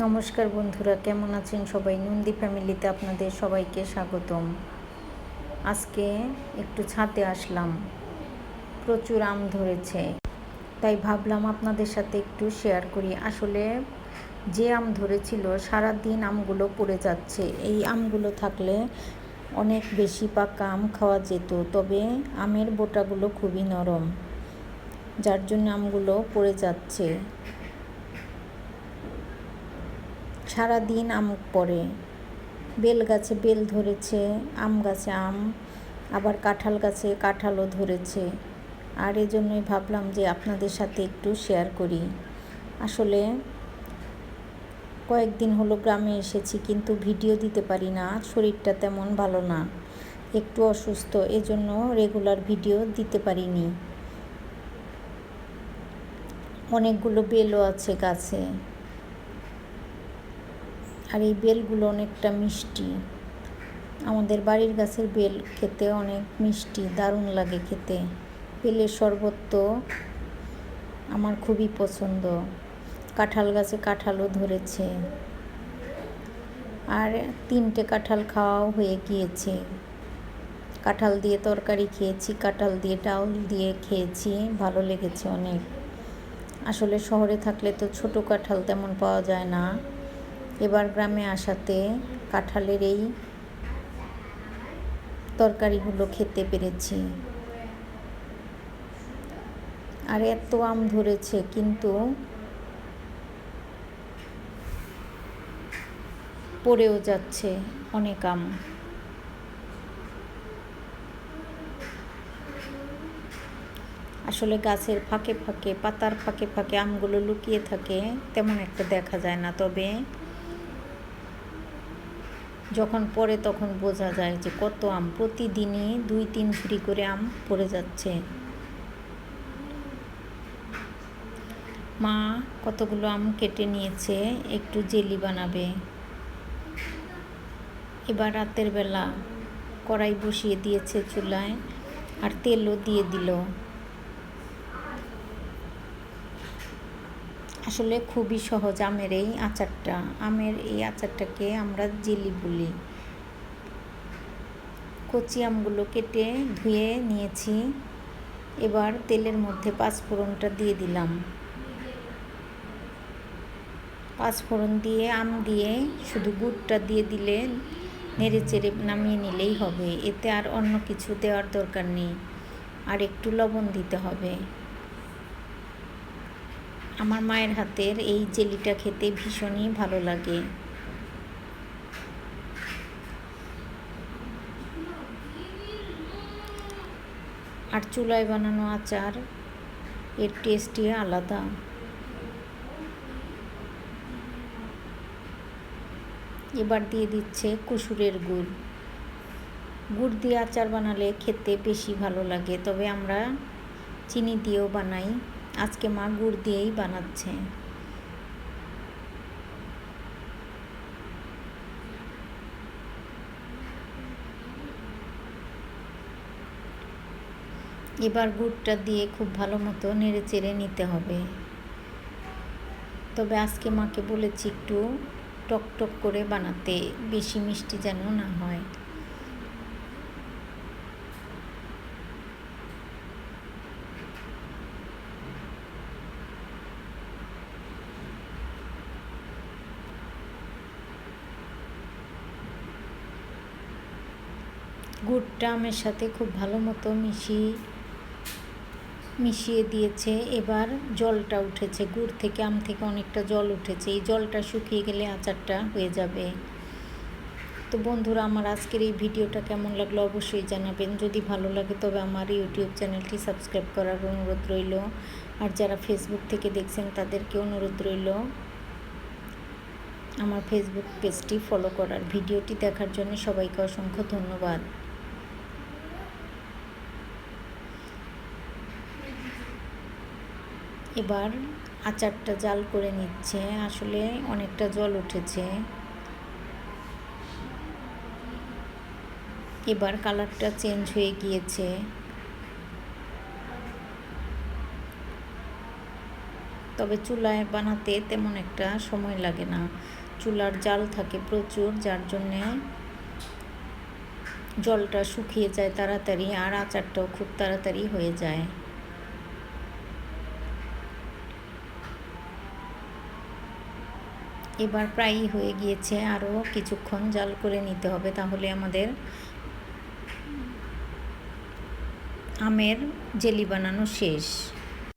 নমস্কার বন্ধুরা, কেমন আছেন সবাই? নন্দী ফ্যামিলিতে আপনাদের সবাইকে স্বাগতম। আজকে একটু ছাদে আসলাম, প্রচুর আম ধরেছে, তাই ভাবলাম আপনাদের সাথে একটু শেয়ার করি। আসলে যে আম ধরেছিল সারা দিন আমগুলো পড়ে যাচ্ছে। এই আমগুলো থাকলে অনেক বেশি পাকা আম খাওয়া যেত, তবে আমের বোটাগুলো খুবই নরম, যার জন্য আমগুলো পড়ে যাচ্ছে। সারা দিন আম পড়ে, বেল গাছে বেল ধরেছে, আম গাছে আম, আবার কাঁঠাল গাছে কাঁঠালও ধরেছে। আর এজন্যই ভাবলাম যে আপনাদের সাথে একটু শেয়ার করি। আসলে কয়েকদিন হলো গ্রামে এসেছি, কিন্তু ভিডিও দিতে পারি না, শরীরটা তেমন ভালো না, একটু অসুস্থ, এজন্য রেগুলার ভিডিও দিতে পারিনি। অনেকগুলো বেলও আছে গাছে, আর এই বেলগুলো অনেকটা মিষ্টি। আমাদের বাড়ির গাছের বেল খেতে অনেক মিষ্টি, দারুণ লাগে খেতে। বেলের শরবত তো আমার খুবই পছন্দ। কাঁঠাল গাছে কাঁঠালও ধরেছে, আর 3টে কাঁঠাল খাওয়াও হয়ে গিয়েছে। কাঁঠাল দিয়ে তরকারি খেয়েছি, কাঁঠাল দিয়ে ডাউল দিয়ে খেয়েছি, ভালো লেগেছে অনেক। আসলে শহরে থাকলে তো ছোট কাঁঠাল তেমন পাওয়া যায় না, এবার গ্রামে আসাতে কাঁঠালের এই তরকারিগুলো খেতে পেরেছি। আর এত আম ধরেছে, কিন্তু পড়েও যাচ্ছে অনেক আম। আসলে গাছের ফাঁকে ফাঁকে, পাতার ফাঁকে ফাঁকে আমগুলো লুকিয়ে থাকে, তেমন একটা দেখা যায় না, তবে যখন পড়ে তখন বোঝা যায় যে কত আম। প্রতিদিনই 2-3 ঝুড়ি করে আম পড়ে যাচ্ছে। মা কতগুলো আম কেটে নিয়েছে, একটু জেলি বানাবে। এবার রাতের বেলা কড়াই বসিয়ে দিয়েছে চুলায়, আর তেলও দিয়ে দিল। আসলে খুবই সহজ আমের এই আচারটা। আমের এই আচারটাকে আমরা জেলি বলি। কচি আমগুলো কেটে ধুয়ে নিয়েছি। এবার তেলের মধ্যে পাঁচফোড়নটা দিয়ে দিলাম। পাঁচফোড়ন দিয়ে আম দিয়ে শুধু গুড়টা দিয়ে দিলে, নেড়ে চেড়ে নামিয়ে নিলেই হবে। এতে আর অন্য কিছু দেওয়ার দরকার নেই। আর একটু লবণ দিতে হবে। আমার মায়ের হাতের এই জেলিটা খেতে ভীষণই ভালো লাগে। আর চুলায় বানানো আচার, এর টেস্টই আলাদা। এবার দিয়ে দিচ্ছে কুসুরের গুড়। গুড় দিয়ে আচার বানালে খেতে বেশি ভালো লাগে, তবে আমরা চিনি দিয়েও বানাই। আজকে মা গুড় দিয়েই বানাচ্ছে। এবার গুড়টা দিয়ে খুব ভালো মতো নেড়ে চেড়ে নিতে হবে। তবে আজকে মাকে বলেছি একটু টক টক করে বানাতে, বেশি মিষ্টি যেন না হয়। গুড়টা আমের সাথে খুব ভালো মতো মিশিয়ে দিয়েছে। এবার জলটা উঠেছে, গুড় থেকে, আম থেকে অনেকটা জল উঠেছে। এই জলটা শুকিয়ে গেলে আচারটা হয়ে যাবে। তো বন্ধুরা, আমার আজকের এই ভিডিওটা কেমন লাগলো অবশ্যই জানাবেন। যদি ভালো লাগে তবে আমার ইউটিউব চ্যানেলটি সাবস্ক্রাইব করার অনুরোধ রইল। আর যারা ফেসবুক থেকে দেখছেন তাদেরকে অনুরোধ রইল আমার ফেসবুক পেজটি ফলো করার। ভিডিওটি দেখার জন্য সবাইকে অসংখ্য ধন্যবাদ। এবার আচারটা জাল করে নিচ্ছে। আসলে অনেকটা জল উঠেছে। এবার কালারটা চেঞ্জ হয়ে গিয়েছে। তবে চুলায় বানাতে তেমন একটা সময় লাগে না, চুলার জাল থাকে প্রচুর, যার জন্যে জলটা শুকিয়ে যায় তাড়াতাড়ি, আর আচারটাও খুব তাড়াতাড়ি হয়ে যায়। এবার প্রায়ই হয়ে গিয়েছে, আরও কিছুক্ষণ জাল করে নিতে হবে, তাহলে আমাদের আমের জেলি বানানো শেষ।